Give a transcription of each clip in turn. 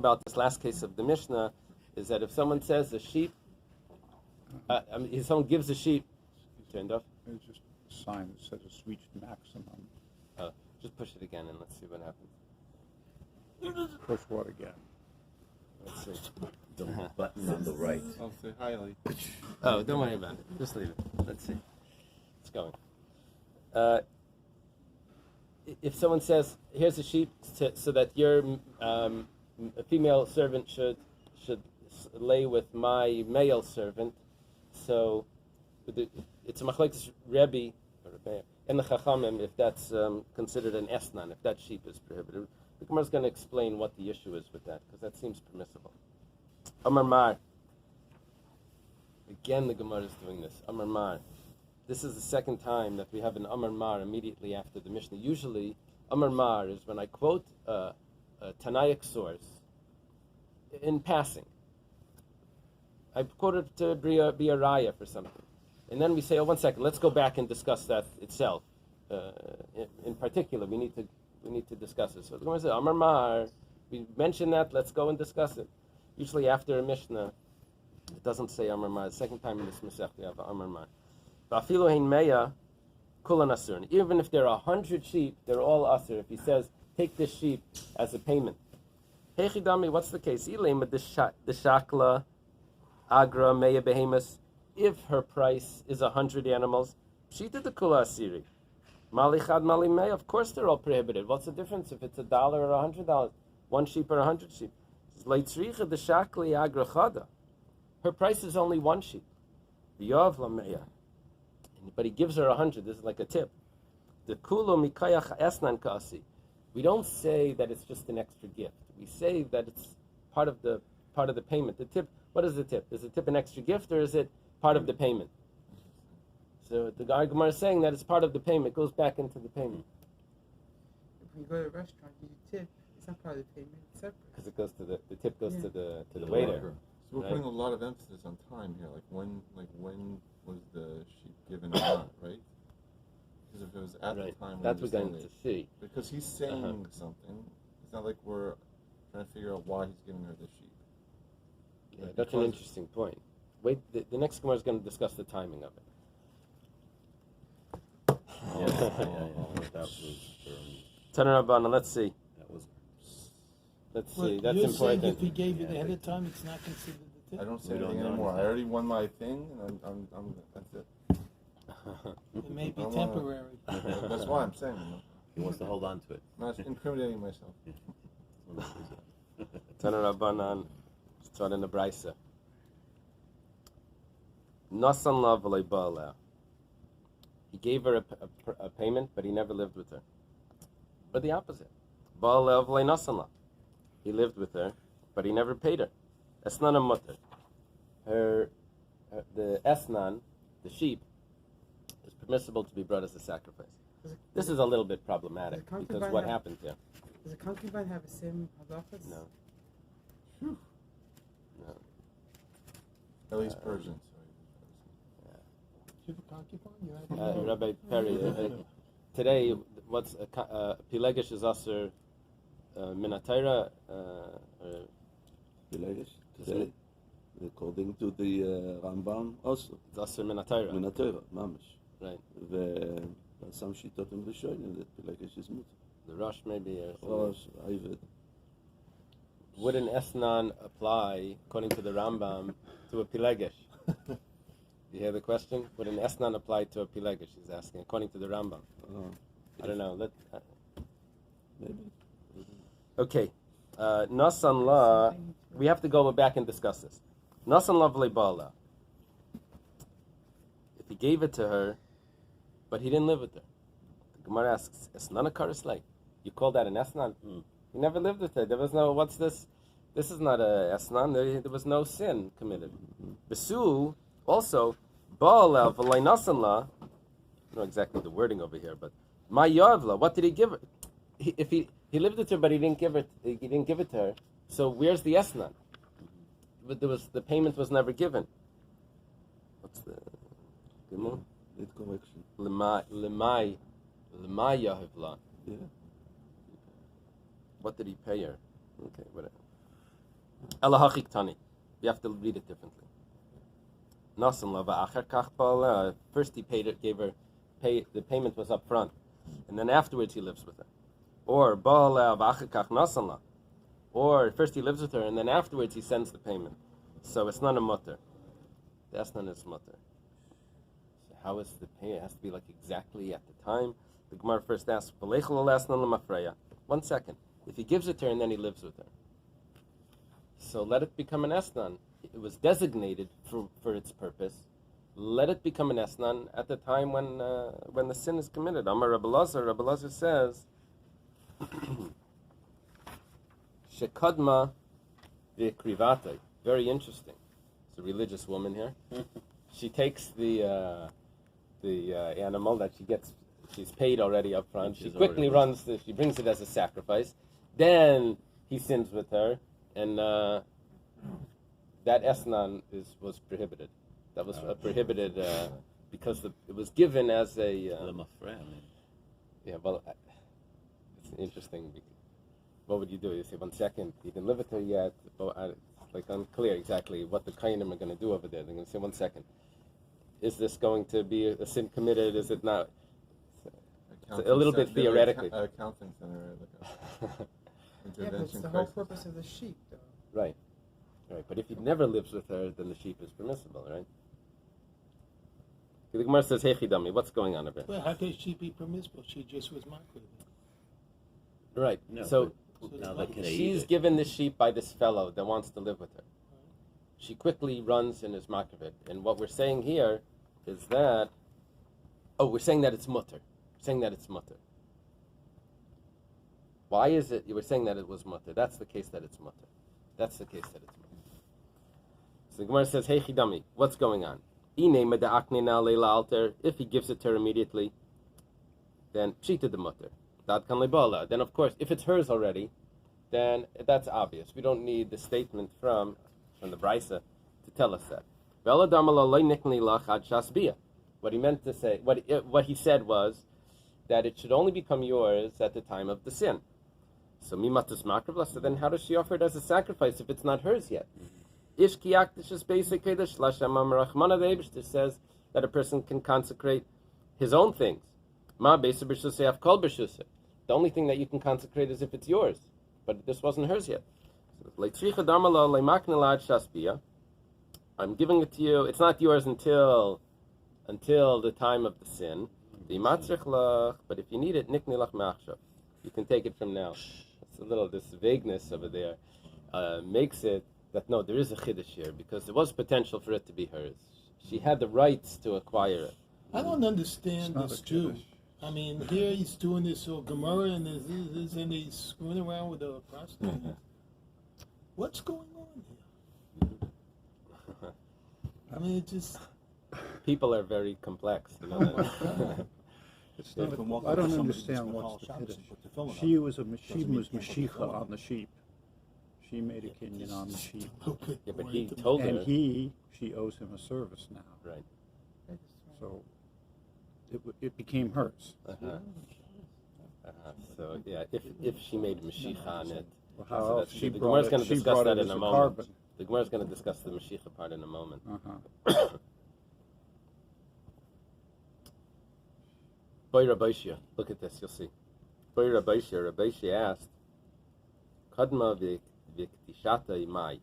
about this last case of the Mishnah is that if someone says a sheep, if someone gives a sheep, turned off. It's just a sign that says it's reached maximum. Just push it again and let's see what happens. Push what again? Let's see. The button on the right. I'll say highlight. Oh, don't worry about it. Just leave it. Let's see. It's going. If someone says, "Here's a sheep," so that your a female servant should lay with my male servant, so it's a machlekes Rebbe and the Chachamim if that's considered an esnan, if that sheep is prohibited. The Gemara is going to explain what the issue is with that because that seems permissible. Amar Mar. Again, the Gemara is doing this. Amar Mar. This is the second time that we have an Amar Mar immediately after the Mishnah. Usually, Amar Mar is when I quote a Tanaic source in passing. I quote it to be a raya for something. And then we say, oh, 1 second, let's go back and discuss that itself. In particular, we need to discuss it. So the Gemara says, Amar Mar, we mentioned that, let's go and discuss it. Usually after a Mishnah, it doesn't say Amar Mar. The second time in this Masech we have Amar Mar. Even if there are 100 sheep, they're all asur. If he says, take this sheep as a payment. Hechidami, what's the case? The shakla agra meya behemus. If her price is 100 animals, pshita de kula asiri. Malichad mali meya. Of course, they're all prohibited. What's the difference if it's $1 or $100? 1 sheep or 100 sheep? Leitzricha the shakli agra chada. Her price is only 1 sheep. V'yav la meya. But he gives her 100. This is like a tip. The kulo mikayach esnan kasi. We don't say that it's just an extra gift. We say that it's part of the payment. The tip. What is the tip? Is the tip an extra gift or is it part of the payment? So the Gemara is saying that it's part of the payment. It goes back into the payment. When you go to a restaurant, you tip. It's not part of the payment. It's separate. Because it goes to the tip goes to the waiter. So we're putting a lot of emphasis on time here. Like when was the sheep given or not, right? Because if it was at the time, that's what we're going to see. Because he's saying something. It's not like we're trying to figure out why he's giving her the sheep. Yeah, that's an interesting point. Wait, the next Gemara is going to discuss the timing of it. Temurah Daf, let's see. Let's see. That's you're important. Saying if he gave it ahead of time, it's not considered a tip. I don't say anything anymore. I already won my thing, and I'm that's it. It may be temporary. That's why I'm saying. He wants to hold on to it. I'm not incriminating myself. Temurah Daf, start in the Brisa. Nasan la v'lei ba'aleh. He gave her a payment, but he never lived with her. Or the opposite. Ba'aleh v'lei nasan la. He lived with her, but he never paid her. Esnan a mutter. The esnan, the sheep, is permissible to be brought as a sacrifice. This is a little bit problematic because what happened here? Does a concubine have the same halachas? No. No. At least Persians. Do you have a concubine? Rabbi Perry, today, what's Pilegish is asur minatayra? Pilegish today, according to the Rambam, also. It's asur minatayra. Minatayra, mamish. Right. Some shitotim rishonim that Pilegish is mutter. The Rosh maybe. Rosh, Ayved. Would an esnan apply, according to the Rambam, to a Pilegish? You hear the question? Would an esnan apply to a Pilegish? He's asking, according to the Rambam. I don't know. Maybe. Okay. Nasan la, we have to go back and discuss this. Nasan la v'lei ba'ala. If he gave it to her, but he didn't live with her. The Gemara asks, esnan a karislay. You call that an esnan? He never lived with her. There was no, what's this? This is not a esnan. There was no sin committed. Besu, also, ba'ala v'lei nasan la, I don't know exactly the wording over here, but my yavla, what did he give her? If he lived with her, but he didn't give it to her. So where's the esnan? But the payment was never given. What's the Gimel? Correction. Lemay yahivla. Yeah. What did he pay her? Okay, whatever. Elahachik tani. You have to read it differently. Nasan lava achar kach ba'ala. First he paid it, the payment was up front, and then afterwards he lives with her. Or ba'ala v'achar kach nasan la. Or first he lives with her, and then afterwards he sends the payment. So it's not a mutter. The esnan is mutter. So how is the payment? It has to be like exactly at the time. The Gemara first asks, 1 second. If he gives it to her and then he lives with her, so let it become an esnan. It was designated for its purpose. Let it become an esnan at the time when the sin is committed. Amar Rabbi Lazar says, Shekadma v'krivate. Very interesting. It's a religious woman here. She takes the animal that she's paid already up front. She quickly runs, she brings it as a sacrifice. Then he sins with her, and that esnan was prohibited. That was prohibited because it was given as a... yeah, well, it's interesting. What would you do? You say, 1 second, you didn't live with her yet. It's like unclear exactly what the Kainim are going to do over there. They're going to say, 1 second, is this going to be a sin committed? Is it not? It's a little bit theoretically. Accounting center, Yeah, but it's the whole purpose of the sheep, though. Right. But if he never lives with her, then the sheep is permissible, right? The Gemara says, "Hey, Chidami, what's going on over here?" Well, how could she be permissible? She just was makriv. Right. No, So now they can eat she's it. given the sheep by this fellow that wants to live with her. She quickly runs and is makriv. And what we're saying here is that, we're saying that it's mutter. We're saying that it's mutter. Why is it you were saying that it was mutter? That's the case that it's mutter. That's the case that it's mutter. So the Gemara says, "Hey, Chidami, what's going on? If he gives it to her immediately, then pshita the mutter. Then, of course, if it's hers already, then that's obvious. We don't need the statement from the Brisa to tell us that. What he meant to say, what he said was that it should only become yours at the time of the sin. So mimatus makrav. So then, how does she offer it as a sacrifice if it's not hers yet? Ishkiaktish basic kedush lashem amrachmana. The Eibishter says that a person can consecrate his own things. Ma basic b'shusei kol b'shusei. The only thing that you can consecrate is if it's yours, but this wasn't hers yet. I'm giving it to you. It's not yours until the time of the sin. But if you need it, you can take it from now. It's a little, this vagueness over there makes it that no, there is a chiddush here because there was potential for it to be hers. She had the rights to acquire it. I don't understand It's not this a Jew. Kiddush. I mean, here he's doing this whole Gemara and and he's screwing around with a prostitute. What's going on here? I mean, it just... People are very complex, you know. that. It's not I don't understand what's the Kiddush. She was Mashicha on the sheep. She made a kinyan on the sheep. Yeah, but he told And her. she owes him a service now. Right. So it became hers. So yeah, if she made Mashiach on it, Well, how so else that's she the brought Gemara's it, going to she discuss brought that it in as a a moment. carbon. The Gemara's going to discuss the Mashiach part in a moment. Boy Rabbeishia, look at this, you'll see. Boy Rabbeishia asked, Kadma v'ktishata imai.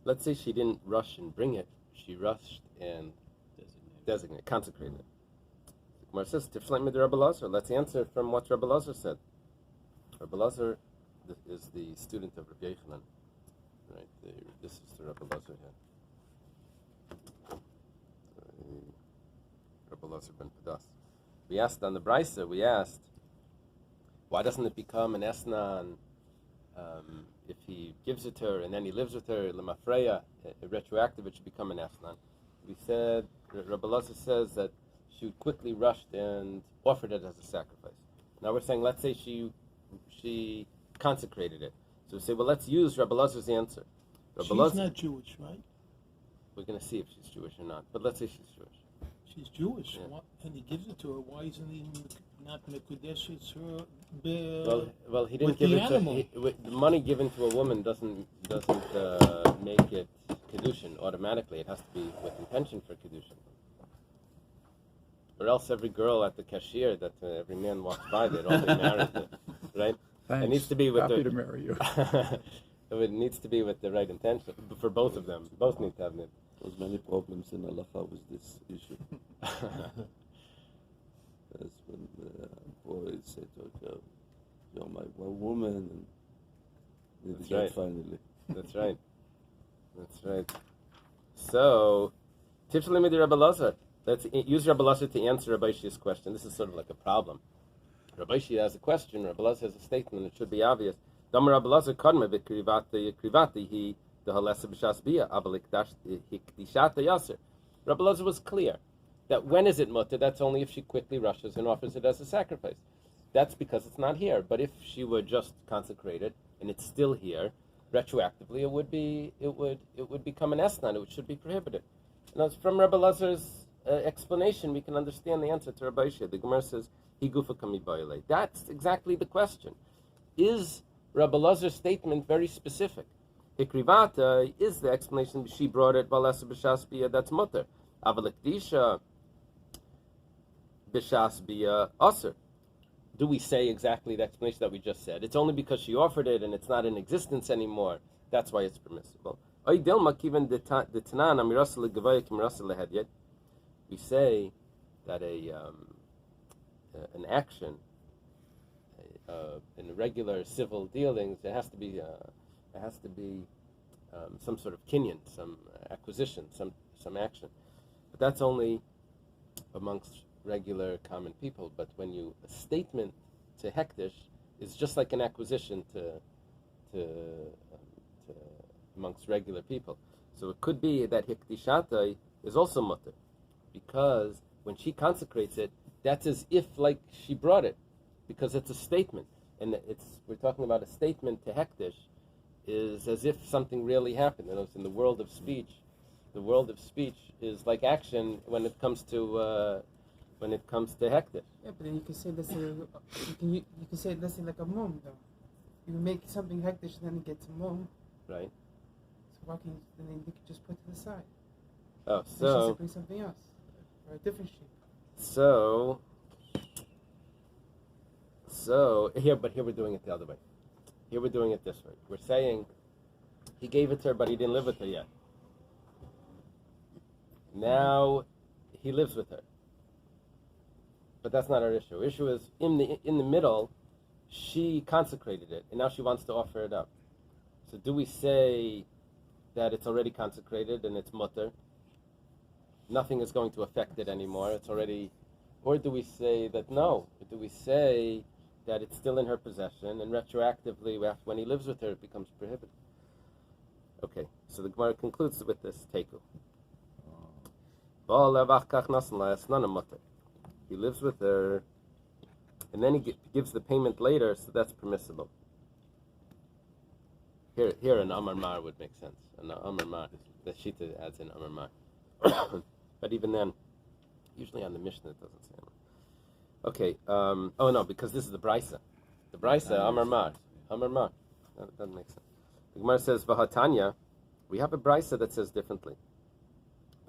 Let's say she didn't rush and bring it, she rushed and consecrated it. The Gemara says, Tiflame with Rabbi Lazar. Let's answer from what Rabbi Lazar said. Rabbi Lazar is the student of Rabbi Yochanan. Right, this is the Rabbi Lazar here. Rabbi Lazar ben Padas. We asked on the Brisa, why doesn't it become an esnan if he gives it to her and then he lives with her, lemafreya, retroactive, it should become an esnan. We said, Rabbi Lazar says that she quickly rushed and offered it as a sacrifice. Now we're saying, let's say she consecrated it. So we say, well, let's use Rabbi Lazar's answer. She's not Jewish, right? We're going to see if she's Jewish or not, but let's say she's Jewish. She's Jewish, Yeah. and he gives it to her. Why isn't he not Mekudesh? It's her. Well, he didn't with give the it to. animal. The money given to a woman doesn't make it kedushin automatically. It has to be with intention for kedushin. Or else every girl at the cashier that every man walks by, they'd all be married, right? Thanks. It needs to be with Happy the. to marry you. It needs to be with the right intention for both of them. Both need to have it. There's many problems in halacha with this issue. That's when boys say to a girl, "You're my woman," and they That's get right. finally. That's right. That's right. So, Tifshali Midi Rabbi Lazar. Let's use Rabbi Lazar to answer Rabbi Ishi's question. This is sort of like a problem. Rabbi Ishi has a question, Rabbi Lazar has a statement, it should be obvious. Dam Rabbi Lazar kadma v'krivati he the halesa b'shas bia avalik hikdishata yaser. Rabbi Lazar was clear that when is it mutter? That's only if she quickly rushes and offers it as a sacrifice. That's because it's not here. But if she were just consecrated and it's still here, retroactively it would become an esnan. It should be prohibited. And as from Rabbi Lazar's explanation, we can understand the answer to Rabbi Isha. The Gemara says, "Hi gufa kami ba'ilei." That's exactly the question. Is Rabbi Lazar's statement very specific? Hikrivata is the explanation. She brought it. Valesa b'shas bia. That's mutter. Avalikdisha b'shas bia aser. Do we say exactly the explanation that we just said? It's only because she offered it and it's not in existence anymore. That's why it's permissible. We say that an action in regular civil dealings, it has to be some sort of kinyan, some acquisition, some action. But that's only amongst regular common people. But when a statement to hektish is just like an acquisition to amongst regular people. So it could be that hikdishata is also mutter, because when she consecrates it, that's as if like she brought it, because it's a statement, and we're talking about a statement to hektish is as if something really happened. And in the world of speech, is like action when it comes to hektish. Yeah, but then you can say let's say you can say let's say like a mum though. You make something hektish and then it gets a mum. Right. So why can't then you could just put it aside? Oh, So bring something else or a different sheep. So here we're doing it the other way. Here we're doing it this way. We're saying he gave it to her, but he didn't live with her yet. Now he lives with her, but that's not our issue. Our issue is in the middle, she consecrated it, and now she wants to offer it up. So do we say that it's already consecrated and it's mutter? Nothing is going to affect it anymore. It's already, or do we say that no? Or do we say that it's still in her possession, and retroactively, when he lives with her, it becomes prohibited? Okay, so the Gemara concludes with this teiku. He lives with her, and then he gives the payment later, so that's permissible. Here an Amar Mar would make sense. An Amar Mar, the Shita adds in Amar Mar. But even then, usually on the Mishnah it doesn't say Amar. Okay, oh no, because this is the Brisa. The Brisa, Amar Mar. Amar Mar. That makes sense. The Gemara says, Vahatanya, we have a Brisa that says differently. If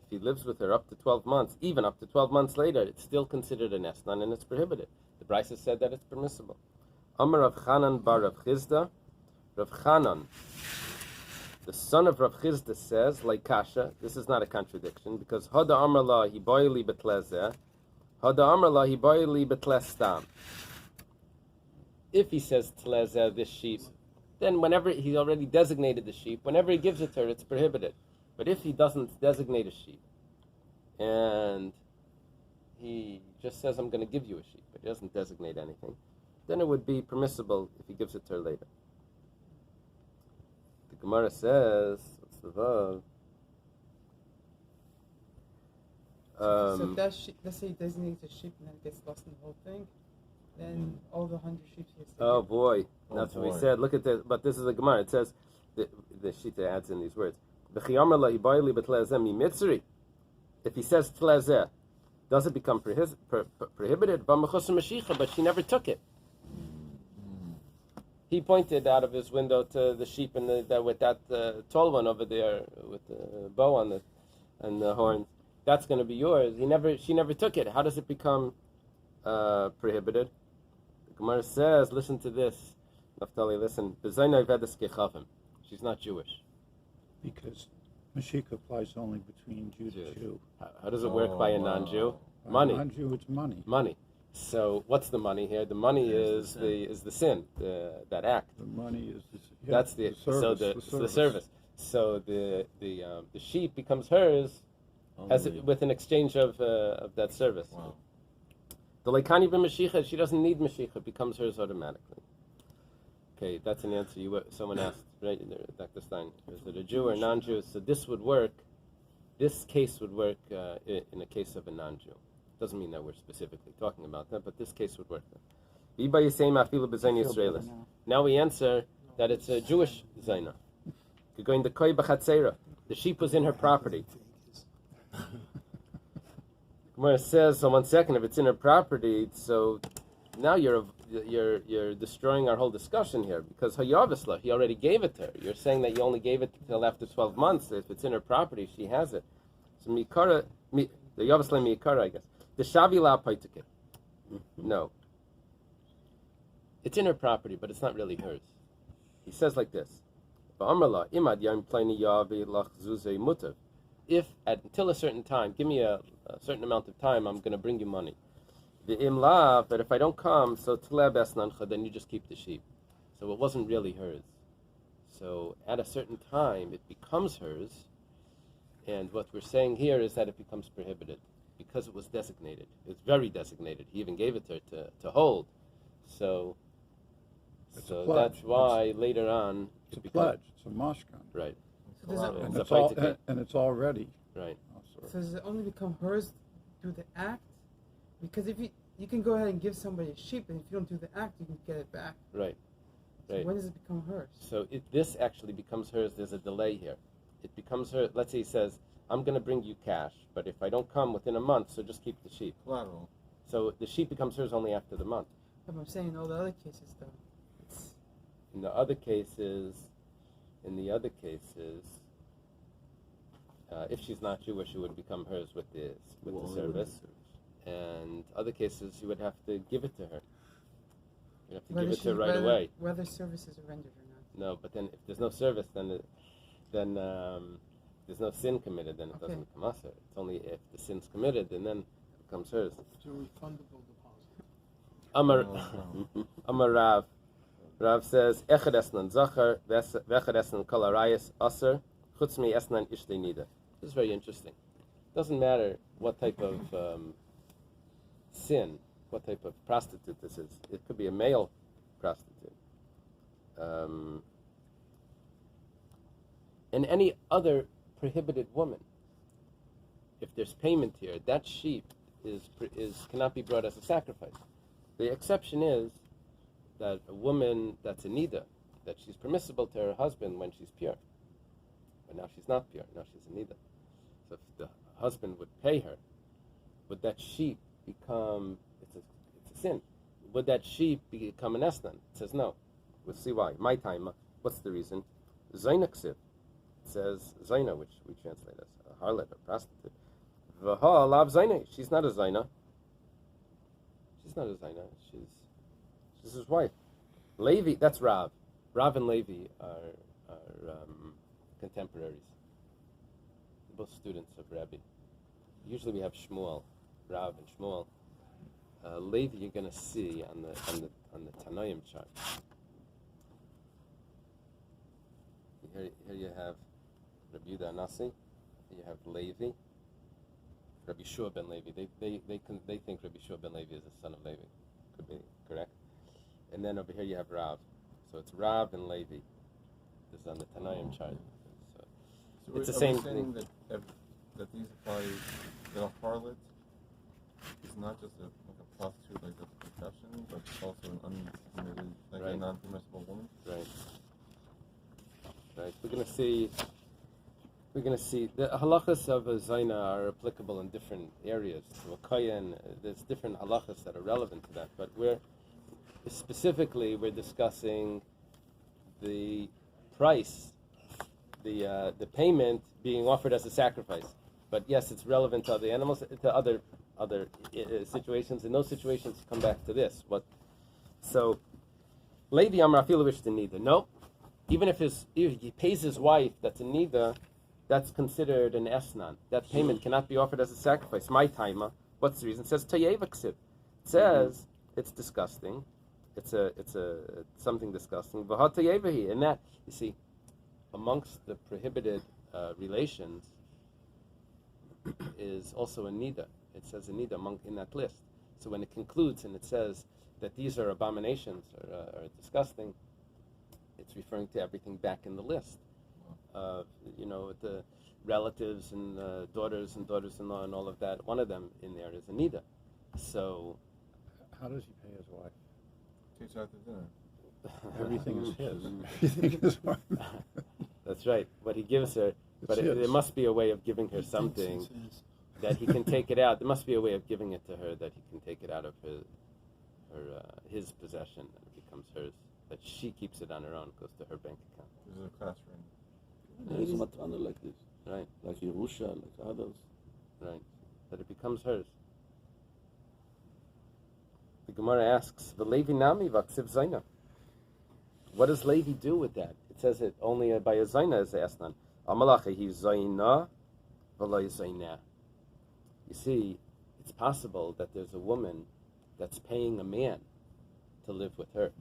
he lives with her up to 12 months, even up to 12 months later, it's still considered an esnan and it's prohibited. The Brisa said that it's permissible. Amar Rav Chanan bar Rav Chizda. Rav Chanan, the son of Rav Chizda, says, like Kasha, this is not a contradiction, because Hada Amar La Hiboyli Betlezeh, Hada Amar La Hiboyli Betlestam. If he says Tlezeh, this sheep, then whenever he already designated the sheep, whenever he gives it to her, it's prohibited. But if he doesn't designate a sheep, and he just says, I'm going to give you a sheep, but he doesn't designate anything, then it would be permissible if he gives it to her later. The Gemara says, what's the vav? So that let's say he designates a sheep and then it gets lost in the whole thing, then all the 100 sheep he has to Oh get. boy, that's what we said. Look at this, but this is a Gemara. It says, the Shita adds in these words, If he says tlezeh, does it become prohibited? But she never took it. He pointed out of his window to the sheep and with that tall one over there with the bow on it and the horns. That's going to be yours. She never took it. How does it become prohibited? The Gemara says, listen to this. Naftali, listen. She's not Jewish. Because Mashiach applies only between Jew to Jew. How does it work by a non-Jew? By Money. a non-Jew, it's money. Money. So what's the money here? The money is the sin, that act. The money is That's the service. the service. So the sheep becomes hers with an exchange of that service. Wow. The leikani b'mashicha, she doesn't need mashicha, it becomes hers automatically. Okay, that's an answer. Someone asked, right, Dr. Stein, is it a Jew or non-Jew? So this would work. This case would work in a case of a non-Jew. Doesn't mean that we're specifically talking about that, but this case would work. Now we answer that it's a Jewish zaina. You're going to koi b'chatzera. The sheep was in her property. Gemara says, so 1 second, if it's in her property, so now you're destroying our whole discussion here, because Hayavasla, he already gave it to her. You're saying that you only gave it till after 12 months. If it's in her property, she has it. So Mikara, the Yavasla Mikara, I guess. The Shavila Paitike. No. It's in her property, but it's not really hers. He says like this. If until a certain time, give me a certain amount of time, I'm going to bring you money. The imla, but if I don't come, so then you just keep the sheep. So it wasn't really hers. So at a certain time, it becomes hers. And what we're saying here is that it becomes prohibited because it was designated. It's very designated. He even gave it to her to hold. So that's why later on it's a pledge. It's a mashkan. Right. And it's already. Right. So does it only become hers through the act? Because if you can go ahead and give somebody a sheep, and if you don't do the act, you can get it back. Right. So when does it become hers? So this actually becomes hers. There's a delay here. It becomes her. Let's say he says, I'm going to bring you cash, but if I don't come within a month, so just keep the sheep. Collateral. So the sheep becomes hers only after the month. But I'm saying in all the other cases, though. In the other cases, if she's not Jewish, it would become hers with the service. And other cases, you would have to give it to her. You have to give it to her right away. Whether services are rendered or not. No, but then if there's no service, then there's no sin committed, then it doesn't become us. It's only if the sin's committed, and then it becomes hers. It's a refundable deposit. Amar Rav. Rav says, Echad esnan zachar, v'echad esnan kol arayis aser, chutz mi esnan ishtei nida. This is very interesting. It doesn't matter what type of sin, what type of prostitute this is. It could be a male prostitute. And any other prohibited woman. If there's payment here, that sheep cannot be brought as a sacrifice. The exception is that a woman that's a nida, that she's permissible to her husband when she's pure. But now she's not pure, now she's a nida. So if the husband would pay her, would that sheep become, it's a sin. Would that sheep become an esnan? It says no. We'll see why. My time, what's the reason? Zaina ksiv. It says Zaina, which we translate as a harlot, a prostitute. V'ha lav Zaina. She's not a Zaina. She's not a Zaina. She's his wife. Levi, that's Rav. Rav and Levi are contemporaries. Both students of Rabbi. Usually we have Shmuel, Rav and Shmuel. Levi, you're going to see on the Tanoim chart. Here you have Rabbi Yehuda Anasi. Here you have Levi. Rabbi Shua ben Levi. They think Rabbi Shua ben Levi is the son of Levi. Could be correct. And then over here you have Rav. So it's Rav and Levi. This is on the Tanaim chart. So it's the same thing. That these apply, that a harlot is not just a prostitute like a profession, but also an uncommitted, like a non-permissible woman. Right. Right. We're going to see We're going to see the halachas of a zayna are applicable in different areas. To a kohen, there's different halachas that are relevant to that. But we're discussing the price, the payment being offered as a sacrifice. But yes, it's relevant to other animals, to other situations. And those situations come back to this. So Levi Amar afilu ish nida. No, even if he pays his wife that's a nida, that's considered an esnan. That payment cannot be offered as a sacrifice. My taima. What's the reason? It says tayeva ksiv. It says it's disgusting. It's something disgusting. V'ha tayevahi. And that, you see, amongst the prohibited relations is also a nida. It says a nida in that list. So when it concludes and it says that these are abominations or disgusting, it's referring to everything back in the list. The relatives and daughters and daughters-in-law and all of that. One of them in there is a nida. So, how does he pay his wife? Takes out the dinner. Everything is his. Everything is mine. That's right. What he gives her, but there must be a way of giving her something that he can take it out. There must be a way of giving it to her that he can take it out of his possession and it becomes hers. That she keeps it on her own, goes to her bank account. There's a classroom. There's a matana like this. Right. Like Yerusha, like others. Right. That it becomes hers. The Gemara asks, "V'Levi nami v'aksiv zayna." What does Levi do with that? It says it only by a zayna is asnan. Amalacha he zayna v'lo zayna. You see, it's possible that there's a woman that's paying a man to live with her.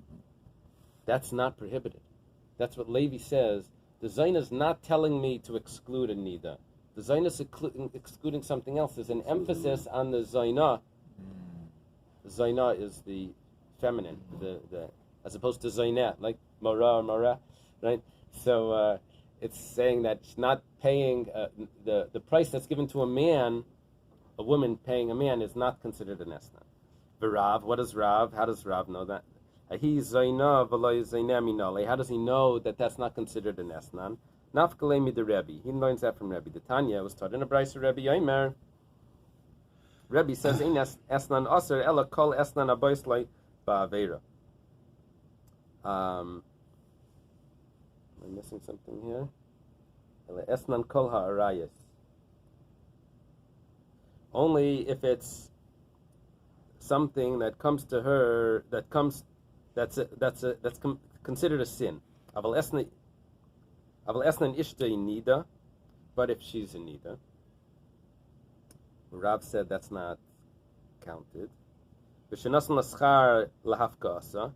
That's not prohibited. That's what Levi says. The Zaina is not telling me to exclude a nida. The Zaina is excluding something else. There's an emphasis on the Zaina. Zaina is the feminine, the as opposed to Zainat, like Mara or Mara, right? So it's saying that she's not paying the price that's given to a man. A woman paying a man is not considered an esna. V'Rav, what is Rav? How does Rav know that? How does he know that that's not considered an esnan? Nafkalemi the Rebbe. He learns that from Rebbe. The Tanya was taught in a brayso Rebbe Yomer. Rebbe says, "Ein esnan aser ela kol esnan aboislei ba'avera." Am I missing something here? Ela esnan kol ha'arayas. Only if it's something that comes to her that's considered a sin. Aval esnan ishta nida, but if she's a nida, Rav said that's not counted. V'shenasan l'schar lahafkasa,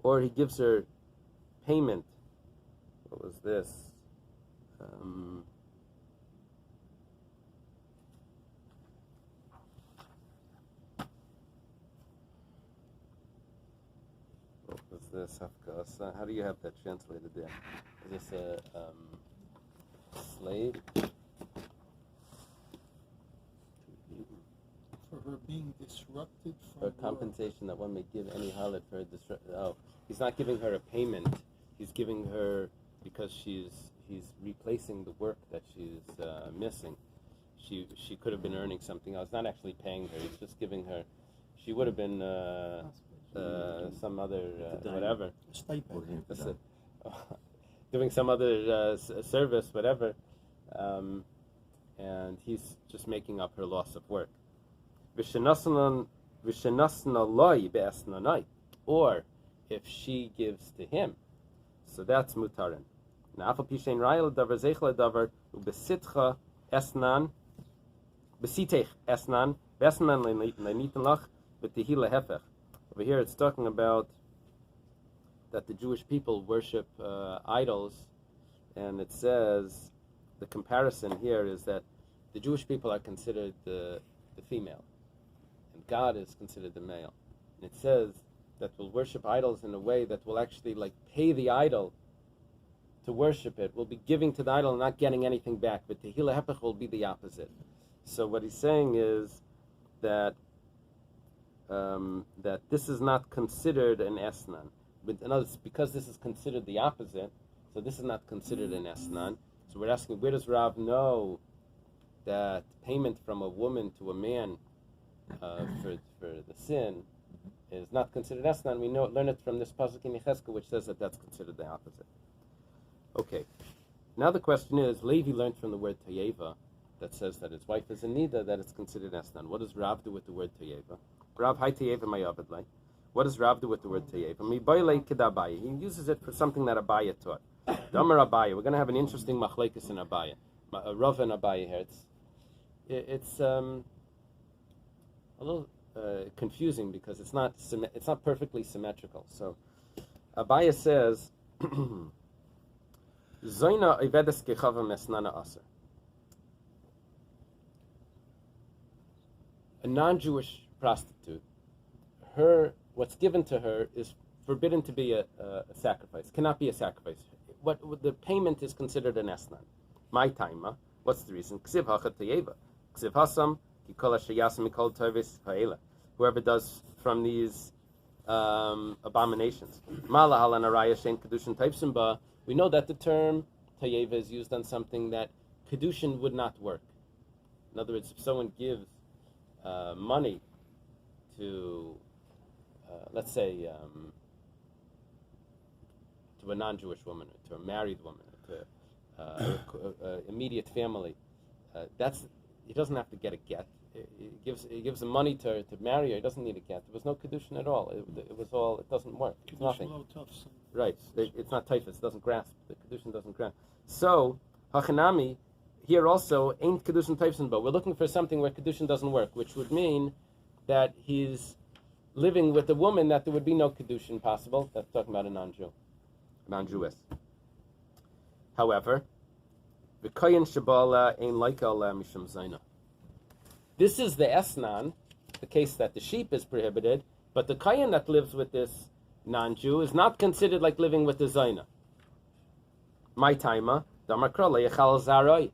or he gives her payment. What was this? This hafkasa. How do you have that translated there? Is this a slave? For her being disrupted from For compensation that one may give any harlot for her disruption. Oh, he's not giving her a payment. He's giving her because he's replacing the work that she's missing. She could have been earning something else. Not actually paying her. He's just giving her. She would have been. Some other whatever, doing some other service, whatever, and he's just making up her loss of work. Or if she gives to him, so that's mutarin. Over here it's talking about that the Jewish people worship idols, and it says, the comparison here is that the Jewish people are considered the female, and God is considered the male. And it says that we'll worship idols in a way that will actually pay the idol to worship it. We'll be giving to the idol and not getting anything back, but Tehillah Hepech will be the opposite. So what he's saying is that that this is not considered an esnan. But in other words, because this is considered the opposite, so this is not considered an esnan. So we're asking, where does Rav know that payment from a woman to a man for the sin is not considered esnan? We learn it from this pasuk in Yechezkel, which says that that's considered the opposite. Okay. Now the question is, Levi learned from the word Tayeva that says that his wife is a nida, that it's considered esnan. What does Rav do with the word Tayeva? Rav, hi Tayeva, my Avedlai. What does Rav do with the word Tayeva? He uses it for something that Abaya taught. Damar Abaya. We're going to have an interesting machlekes in Abaya. Rav and Abaya here. It's a little confusing because it's not perfectly symmetrical. So Abaya says, Zoina ivedes kechava mesnana aser. A non-Jewish prostitute, what's given to her is forbidden to be a sacrifice. Cannot be a sacrifice. What the payment is considered an esnan. My taima. What's the reason? Ksiv hachat tayeva. Ksiv hasam kikola sheyasam mikol tovis ha'ela. Whoever does from these abominations. Mala halan araya shein kedushin taipsim ba. We know that the term tayeva is used on something that kedushin would not work. In other words, if someone gives money to, let's say, to a non-Jewish woman, or to a married woman, or to immediate family, he doesn't have to get a get. He gives the money to marry her. He doesn't need a get. There was no kedushin at all. It was all. It doesn't work. It's nothing. Right. It's not typhus. It doesn't grasp. The kedushin doesn't grasp. So hachanami here also ain't kedushin typhus, but we're looking for something where kedushin doesn't work, which would mean that he's living with a woman that there would be no kedushin possible. That's talking about a non-Jew, non-Jewess. However, the kohen shabala ain't like Allah mishum zayna. This is the esnan, the case that the sheep is prohibited, but the kohen that lives with this non-Jew is not considered like living with the zayna. My taima, damakra leyachal zarai.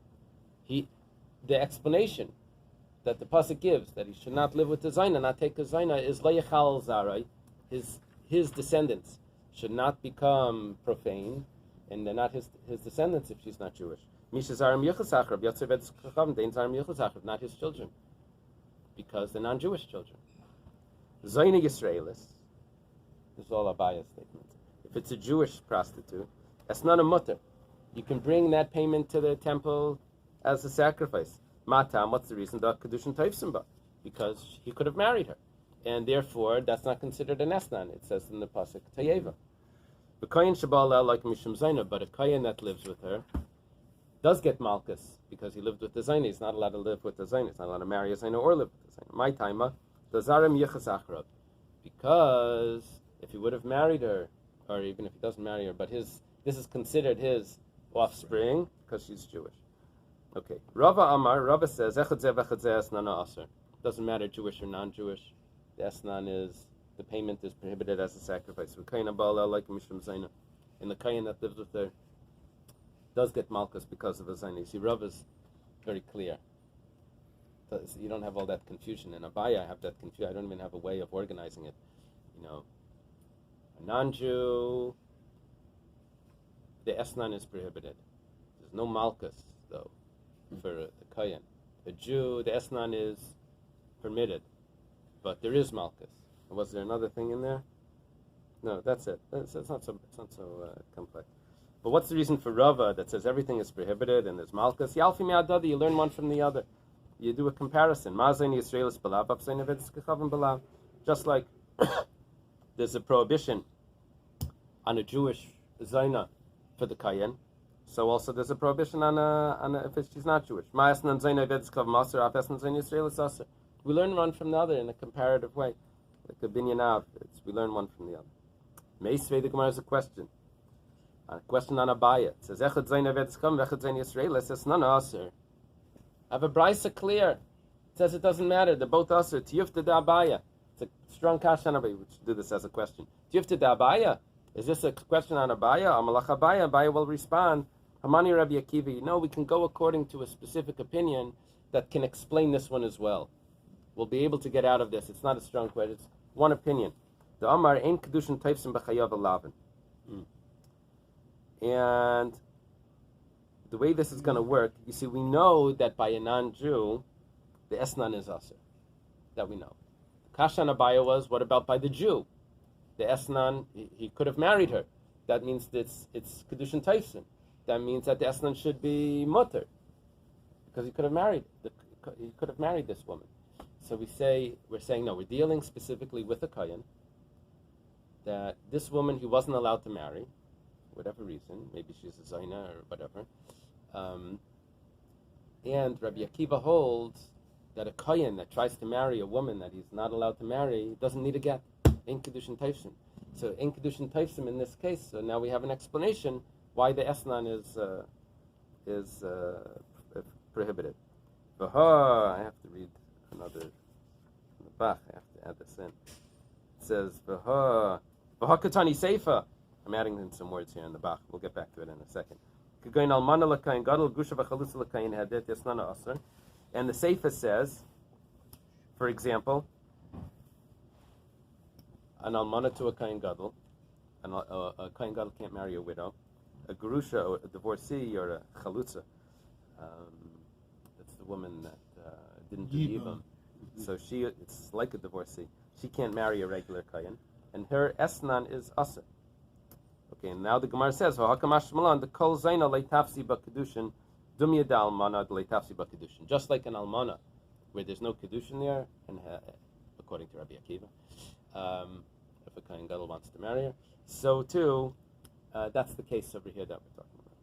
The explanation that the pasuk gives that he should not live with the zayna, not take a zayna, is leyachal zarai. His descendants should not become profane, and they're not his descendants if she's not Jewish. Not his children, because they're non-Jewish children. Zayna Yisraelis. This is all Abaya's statement. If it's a Jewish prostitute, that's not a mutter. You can bring that payment to the temple as a sacrifice. Matam, what's the reason? Because he could have married her. And therefore, that's not considered an esnan. It says in the pasuk, Tayeva. The kohen shabala like mishum zayna, but a kohen that lives with her does get malchus because he lived with the zayna. He's not allowed to live with the zayna. He's not allowed to marry a zayna or live with the zayna. My taima, the zarim yichas achrab. Because if he would have married her, or even if he doesn't marry her, but this is considered his offspring because she's Jewish. Okay. Rava Amar, Rava says, Echad zeh v'echad zeh esnana aser. Doesn't matter Jewish or non-Jewish. The esnan is, the payment is prohibited as a sacrifice. And the kayin that lives with her does get malchus because of a zayna. You see, Rav is very clear. So you don't have all that confusion. In Abaya, I have that confusion. I don't even have a way of organizing it. A non-Jew, the esnan is prohibited. There's no malchus, though, for the kayin. A Jew, the esnan is permitted, but there is malchus. Was there another thing in there? No, that's it. It's not so complex. But what's the reason for Rava that says everything is prohibited and there's malchus? Yalfi me'adadi, you learn one from the other. You do a comparison. Just like there's a prohibition on a Jewish zayna for the kayin, so also there's a prohibition on if she's not Jewish. We learn one from the other in a comparative way. Like a binyan we learn one from the other. Meisvei, the Gemara is a question. A question on Abaya. It says, Echad zayin avetzkam, Echad zayin Yisrael. It says, nana aser. I have a brisa clear. It says it doesn't matter. They're both aser. Tiyufta da Abaya. It's a strong kasha on Abaya. We should do this as a question. Tiyufta da Abaya. Is this a question on Abaya? Amalach Abaya. Abaya will respond. Hamani Rabbi Akiva. We can go according to a specific opinion that can explain this one as well. We'll be able to get out of this. It's not a strong question. It's one opinion. The Amar ain't kedushin taifsim b'chayav alavan. And the way this is going to work, you see, we know that by a non-Jew, the Esnan is Aser. That we know. Kasha and Abaya was, what about by the Jew? The Esnan, he could have married her. That means that it's Kedushin Taifsin. That means that the Esnan should be Mutter. Because he could have married this woman. So we're saying no, we're dealing specifically with a Kayan, that this woman he wasn't allowed to marry, whatever reason, maybe she's a Zaina or whatever. And Rabbi Akiva holds that a Kayan that tries to marry a woman that he's not allowed to marry doesn't need a get. In Kedushin Taifsim. So in Kedushin Taifsim in this case, so now we have an explanation why the Esnan is prohibited. I have to read another in the Bach. I have to add this in. It says V'ha Katani Seifa. I'm adding in some words here in the Bach. We'll get back to it in a second. And the Seifa says, for example, an almana to a kain gadol, a kain gadol can't marry a widow, a gerusha, or a divorcee, or a chalutza. That's the woman that didn't do yibam. So it's like a divorcee. She can't marry a regular kain, and her esnan is aser. Okay, and now the Gemara says, "Ha'akamash malan the kol zaina leitafsi b'kedushin dumya da almana leitafsi b'kedushin." Just like an almana, where there's no kedushin there, and according to Rabbi Akiva. If a Kohen Gadol wants to marry her. So too, that's the case over here that we're talking about.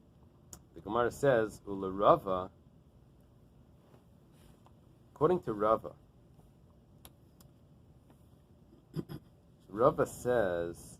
The Gemara says, Ula Rava, according to Rava, Rava says